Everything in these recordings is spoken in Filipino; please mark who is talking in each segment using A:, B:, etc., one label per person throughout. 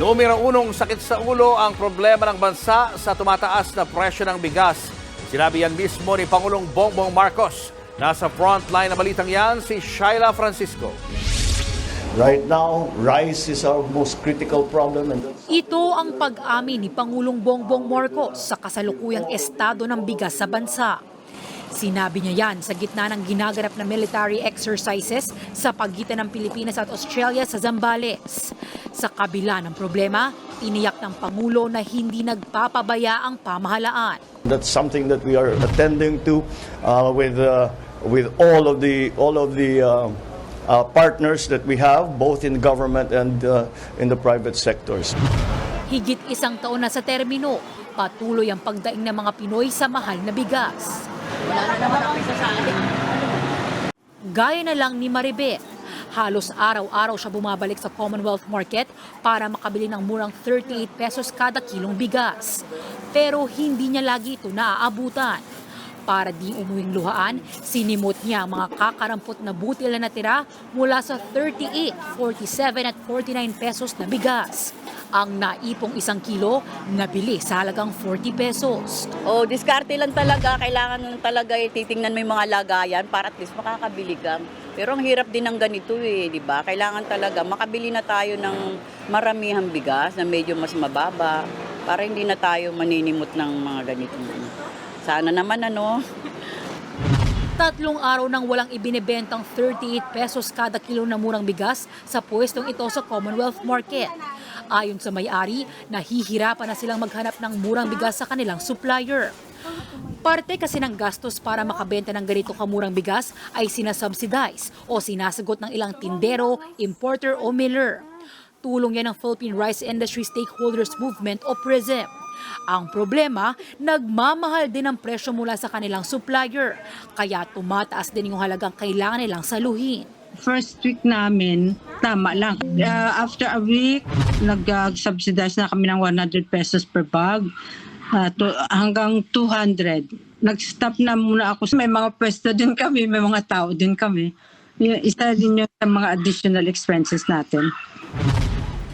A: Numero unong sakit sa ulo ang problema ng bansa sa tumataas na presyo ng bigas. Sinabi yan mismo ni Pangulong Bongbong Marcos. Nasa frontline na balitang yan si Shaila Francisco.
B: Right now, rice is our most critical problem.
C: Ito ang pag-amin ni Pangulong Bongbong Marcos sa kasalukuyang estado ng bigas sa bansa. Sinabi niya yan sa gitna ng ginaganap na military exercises sa pagitan ng Pilipinas at Australia sa Zambales. Sa kabila ng problema, tiniyak ng Pangulo na hindi nagpapabaya ang pamahalaan.
B: That's something that we are attending to with all of the partners that we have, both in government and in the private sectors.
C: Higit isang taon na sa termino, patuloy ang pagdaing ng mga Pinoy sa mahal na bigas. Gaya na lang ni Maribeth, halos araw-araw siya bumabalik sa Commonwealth Market para makabili ng murang 38 pesos kada kilong bigas. Pero hindi niya lagi ito naaabutan. Para di umuwing luhaan, sinimot niya ang mga kakarampot na butil na natira mula sa 38, 47 at 49 pesos na bigas. Ang naipong 1 kilo, nabili sa halagang 40 pesos.
D: Diskarte lang talaga. Kailangan lang talaga titingnan mo yung mga lagayan para at least makakabili ka. Pero ang hirap din ng ganito di ba? Kailangan talaga makabili na tayo ng maramihang bigas na medyo mas mababa para hindi na tayo maninimot ng mga ganito. Sana naman
C: 3 araw nang walang ibinebentang 38 pesos kada kilo na murang bigas sa pwestong ito sa Commonwealth Market. Ayon sa may-ari, nahihirapan na silang maghanap ng murang bigas sa kanilang supplier. Parte kasi ng gastos para makabenta ng ganito kamurang bigas ay sinasubsidize o sinasagot ng ilang tindero, importer o miller. Tulong yan ng Philippine Rice Industry Stakeholders Movement o PRISM. Ang problema, nagmamahal din ang presyo mula sa kanilang supplier, kaya tumataas din yung halagang kailangan nilang saluhin.
E: First week namin, tama lang. After a week, nag-subsidize na kami ng 100 pesos per bag hanggang 200. Nag-stop na muna ako. May mga pwesto din kami, may mga tao din kami. Isa din yun sa mga additional expenses natin.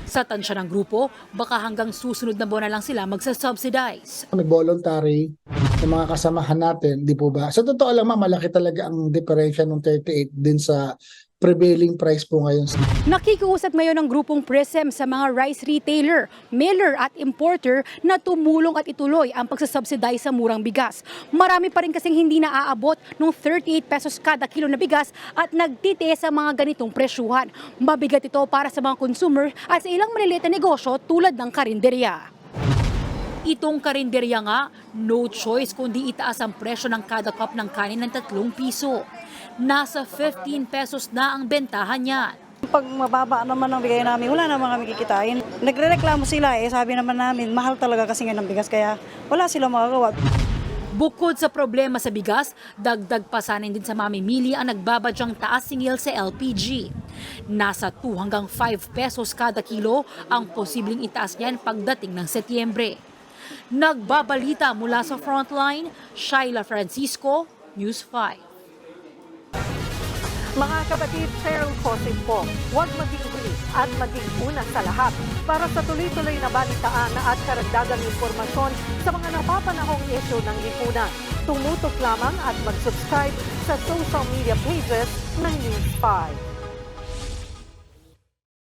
C: Sa tansya ng grupo, baka hanggang susunod na buwan na lang sila magsa-subsidize.
F: Nag-voluntary ng mga kasamahan natin, di po ba? Sa totoo lang, malaki talaga ang diferensya ng 38 din sa prevailing price po ngayon.
G: Nakikiusap ngayon ng grupong PRISM sa mga rice retailer, miller at importer na tumulong at ituloy ang pagsasubsidize sa murang bigas. Marami pa rin kasing hindi naaabot ng 38 pesos kada kilo na bigas at nagtitiis sa mga ganitong presyuhan. Mabigat ito para sa mga consumer at sa ilang maliliit na negosyo tulad ng karinderya.
C: Itong karinderya nga, no choice kundi itaas ang presyo ng kada cup ng kanin ng 3 piso. Nasa 15 pesos na ang bentahan niya.
H: Pag mababa naman ang bigay namin, wala naman kami kikitain. Nagrereklamo sila sabi naman namin, mahal talaga kasi ngayon ng bigas kaya wala silang magagawa.
C: Bukod sa problema sa bigas, dagdag pasanin din sa mamimili ang nagbabadyang taas singil sa LPG. Nasa 2 hanggang 5 pesos kada kilo ang posibleng itaas niyan pagdating ng Setyembre. Nagbabalita mula sa Frontline, Shaila Francisco, News 5.
I: Mga kapatid, Cheryl Cosip po, huwag maging huli at maging una sa lahat para sa tuloy-tuloy na balitaan at karagdagang impormasyon sa mga napapanahong issue ng lipunan. Tumutok lamang at mag-subscribe sa social media pages ng News 5.